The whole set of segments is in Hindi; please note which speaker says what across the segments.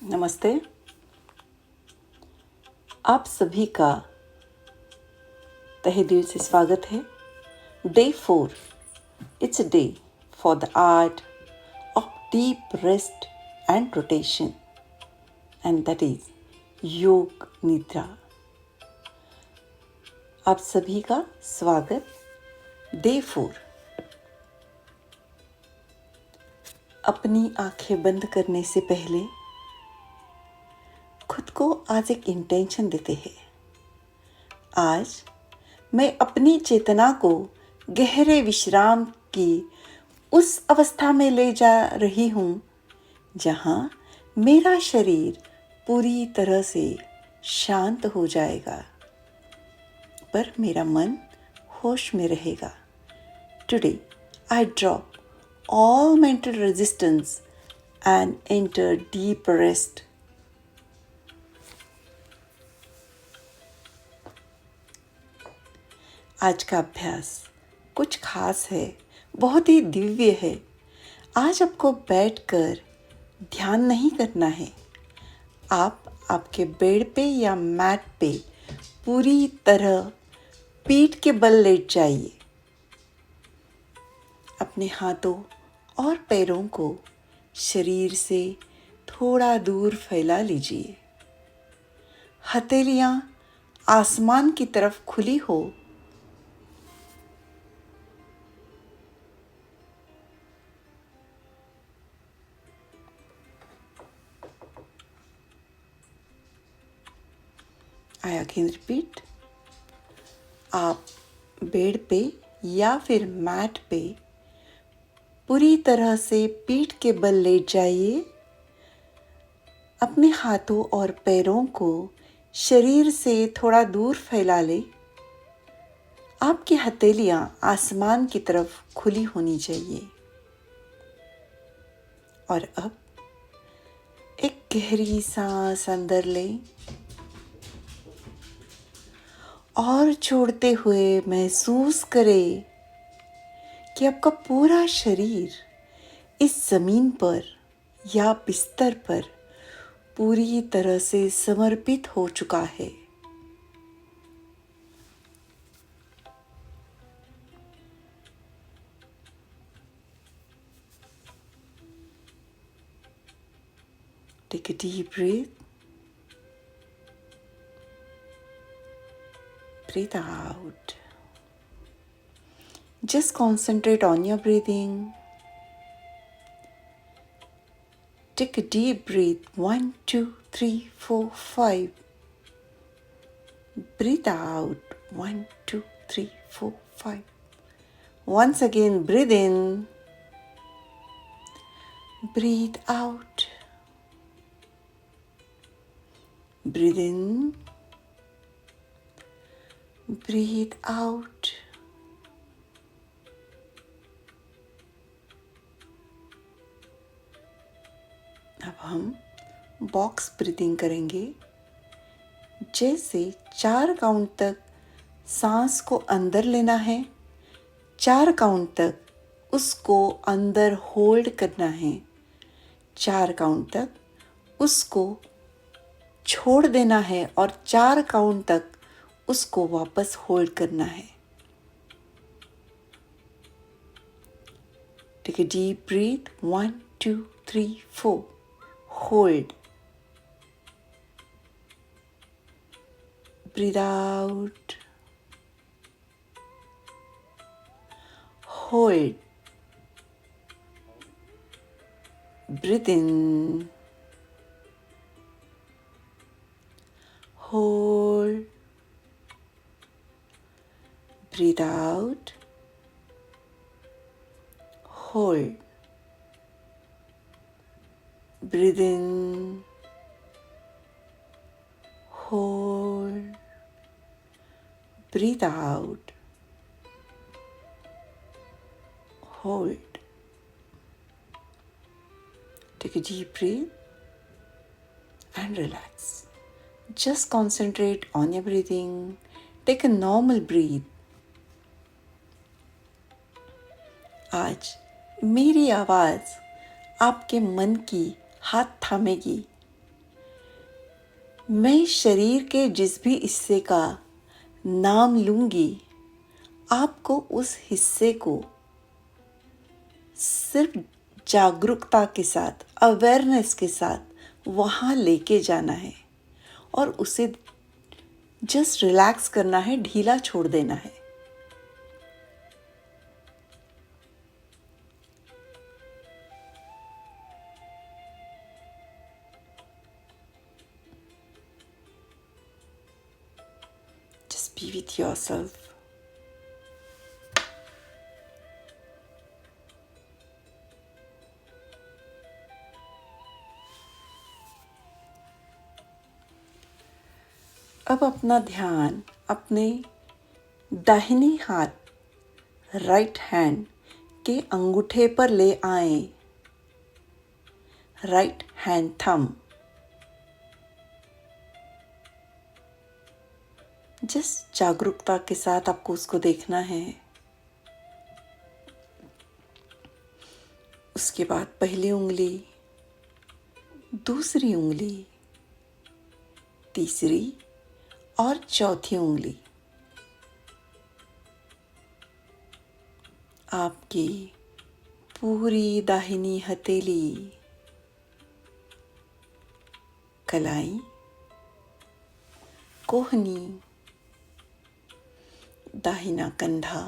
Speaker 1: नमस्ते। आप सभी का तहे दिल से स्वागत है। Day 4, it's a day for the art of deep rest and rotation, and that is योग निद्रा। आप सभी का स्वागत। Day 4। अपनी आंखें बंद करने से पहले खुद को आज एक इंटेंशन देते हैं। आज मैं अपनी चेतना को गहरे विश्राम की उस अवस्था में ले जा रही हूँ जहाँ मेरा शरीर पूरी तरह से शांत हो जाएगा, पर मेरा मन होश में रहेगा। Today, I drop all mental resistance and enter deep rest. आज का अभ्यास कुछ खास है, बहुत ही दिव्य है। आज आपको बैठकर ध्यान नहीं करना है। आप आपके बेड पे या मैट पे पूरी तरह पीठ के बल लेट जाइए। अपने हाथों और पैरों को शरीर से थोड़ा दूर फैला लीजिए। हथेलियाँ आसमान की तरफ खुली हो। I again repeat, आप बेड पे या फिर मैट पे पूरी तरह से पीठ के बल लेट जाइए। अपने हाथों और पैरों को शरीर से थोड़ा दूर फैला ले। आपकी हथेलियाँ आसमान की तरफ खुली होनी चाहिए। और अब एक गहरी सांस अंदर लें और छोड़ते हुए महसूस करें कि आपका पूरा शरीर इस ज़मीन पर या बिस्तर पर पूरी तरह से समर्पित हो चुका है। Take a deep breath. Breathe out. Just concentrate on your breathing. Take a deep breath. 1, 2, 3, 4, 5. Breathe out. 1, 2, 3, 4, 5. Once again, breathe in. Breathe out. Breathe in. Breathe out. अब हम बॉक्स ब्रीथिंग करेंगे। जैसे 4 काउंट तक सांस को अंदर लेना है, 4 काउंट तक उसको अंदर होल्ड करना है, 4 काउंट तक उसको छोड़ देना है और 4 काउंट तक उसको वापस होल्ड करना है। Take a deep breath. 1, 2, 3, 4. Hold. Breathe out. Hold. Breathe in. Hold. Breathe out. Hold. Breathe in. Hold. Breathe out. Hold. Take a deep breath and relax. Just concentrate on your breathing. Take a normal breath. आज मेरी आवाज़ आपके मन की हाथ थामेगी। मैं शरीर के जिस भी हिस्से का नाम लूंगी, आपको उस हिस्से को सिर्फ जागरूकता के साथ, अवेयरनेस के साथ वहाँ लेके जाना है और उसे जस्ट रिलैक्स करना है, ढीला छोड़ देना है। Just be with yourself. अब अपना ध्यान अपने दाहिने हाथ, राइट हैंड के अंगूठे पर ले आए, राइट हैंड थंब। जिस जागरूकता के साथ आपको उसको देखना है। उसके बाद पहली उंगली, दूसरी उंगली, तीसरी और चौथी उंगली आपकी पूरी दाहिनी हथेली, कलाई, कोहनी, दाहिना कंधा,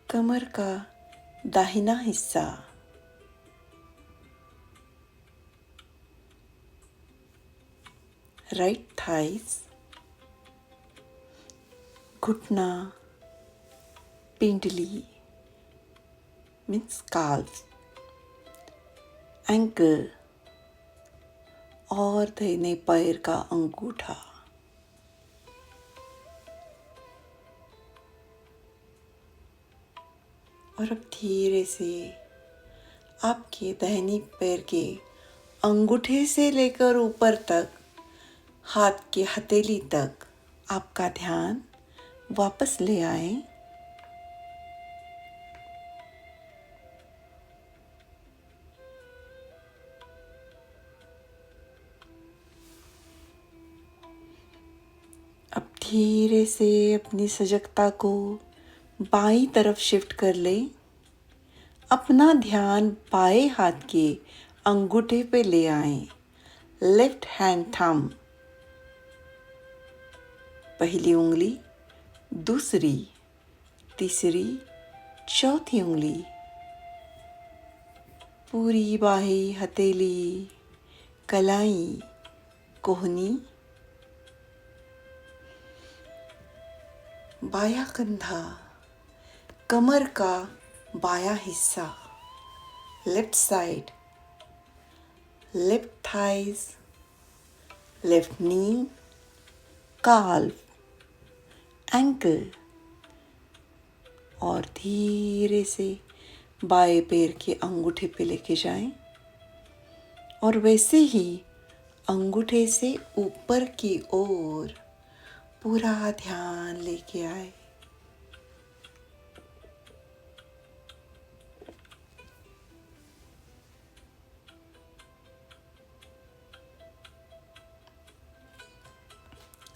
Speaker 1: कमर का दाहिना हिस्सा, राइट थाइस, घुटना, पिंडली मीन्स काल्फ, एंकल और दाहिने पैर का अंगूठा। और अब धीरे से आपके दाहिने पैर के अंगूठे से लेकर ऊपर तक, हाथ की हथेली तक आपका ध्यान वापस ले आए। अब धीरे से अपनी सजगता को बाईं तरफ शिफ्ट कर ले। अपना ध्यान बाएं हाथ के अंगूठे पे ले आए, लेफ्ट हैंड थंब। पहली उंगली, दूसरी, तीसरी, चौथी उंगली, पूरी बाहीं हथेली, कलाई, कोहनी, बायां कंधा, कमर का बायां हिस्सा, left side, left thighs, left नी, काल्फ, एंकल और धीरे से बाएं पैर के अंगूठे पे लेके जाएं और वैसे ही अंगूठे से ऊपर की ओर पूरा ध्यान लेके आए।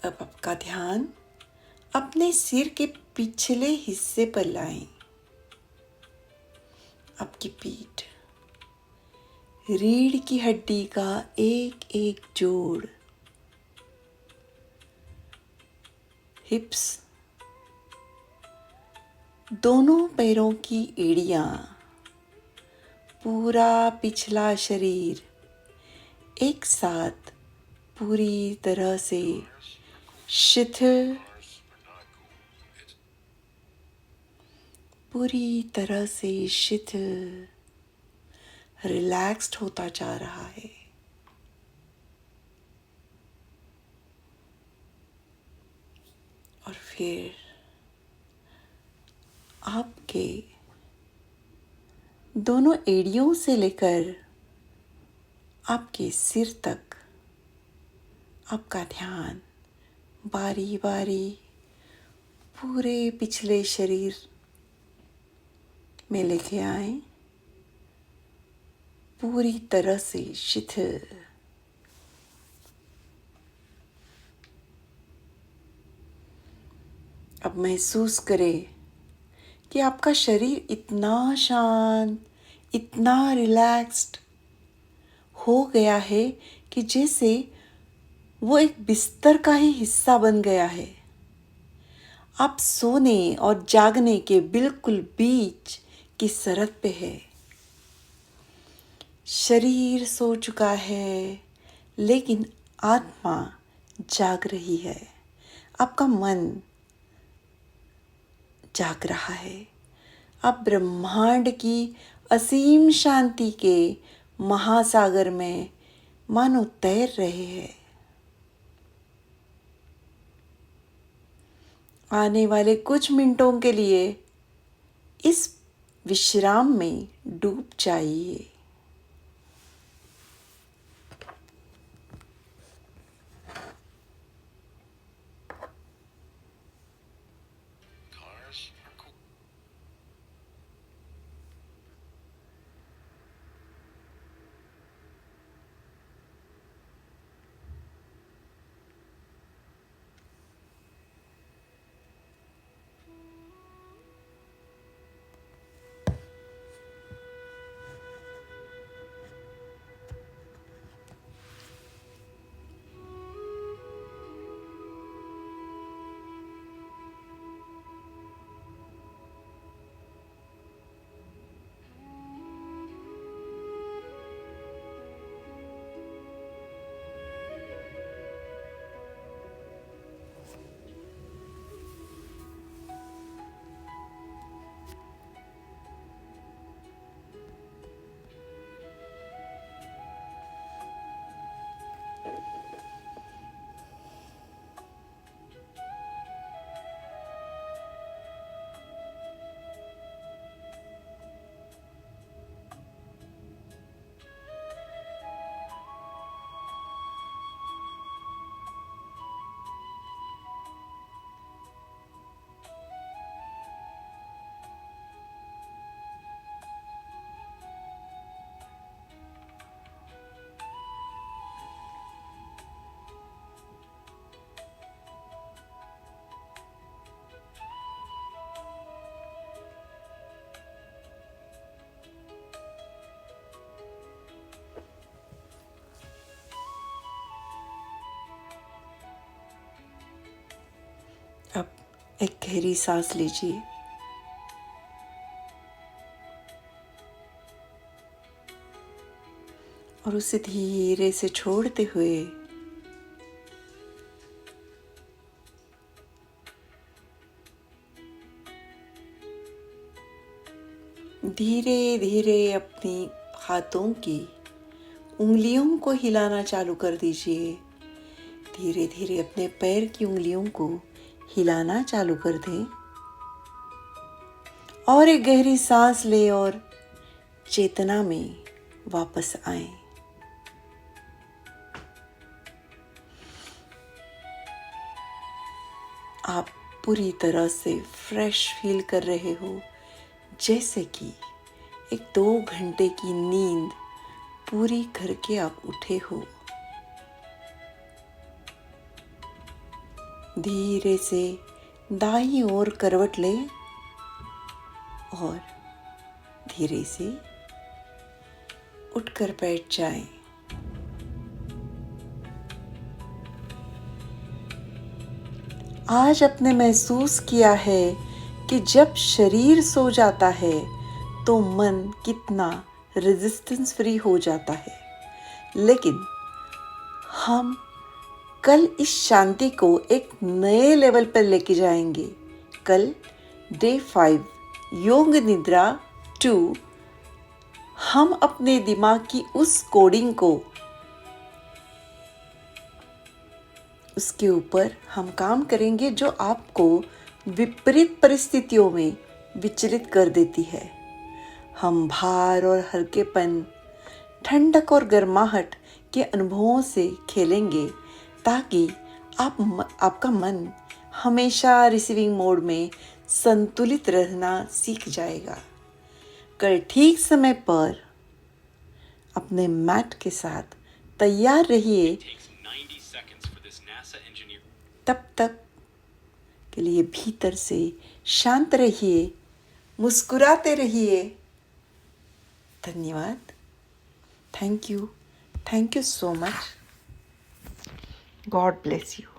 Speaker 1: अब आपका ध्यान अपने सिर के पिछले हिस्से पर लाएं। आपकी पीठ, रीढ़ की हड्डी का एक एक जोड़, हिप्स, दोनों पैरों की एड़ियां, पूरा पिछला शरीर एक साथ पूरी तरह से शिथिल, पूरी तरह से शिथिल, रिलैक्स्ड होता जा रहा है। और फिर आपके दोनों एड़ियों से लेकर आपके सिर तक आपका ध्यान बारी बारी पूरे पिछले शरीर में लेके आए पूरी तरह से शिथिल। अब महसूस करें कि आपका शरीर इतना शांत, इतना रिलैक्स्ड हो गया है कि जैसे वो एक बिस्तर का ही हिस्सा बन गया है। आप सोने और जागने के बिल्कुल बीच की सरहद पे है। शरीर सो चुका है, लेकिन आत्मा जाग रही है। आपका मन जाग रहा है। आप ब्रह्मांड की असीम शांति के महासागर में मानो तैर रहे हैं। आने वाले कुछ मिनटों के लिए इस विश्राम में डूब जाइए। अब एक गहरी सांस लीजिए और उसे धीरे से छोड़ते हुए धीरे धीरे अपनी हाथों की उंगलियों को हिलाना चालू कर दीजिए। धीरे धीरे अपने पैर की उंगलियों को हिलाना चालू कर दें और एक गहरी सांस लें और चेतना में वापस आएं। आप पूरी तरह से फ्रेश फील कर रहे हो, जैसे कि एक 2 घंटे की नींद पूरी करके आप उठे हो। धीरे से दाईं ओर करवट लें और धीरे से उठकर बैठ जाएं। आज आपने महसूस किया है कि जब शरीर सो जाता है तो मन कितना रेजिस्टेंस फ्री हो जाता है, लेकिन हम कल इस शांति को एक नए लेवल पर लेके जाएंगे। कल डे 5 योग निद्रा 2 हम अपने दिमाग की उस कोडिंग को, उसके ऊपर हम काम करेंगे जो आपको विपरीत परिस्थितियों में विचलित कर देती है। हम भार और हल्केपन, ठंडक और गर्माहट के अनुभवों से खेलेंगे ताकि आपका मन हमेशा रिसीविंग मोड में संतुलित रहना सीख जाएगा। कल ठीक समय पर अपने मैट के साथ तैयार रहिए। तब तक के लिए भीतर से शांत रहिए, मुस्कुराते रहिए। धन्यवाद। Thank you so much. God bless you.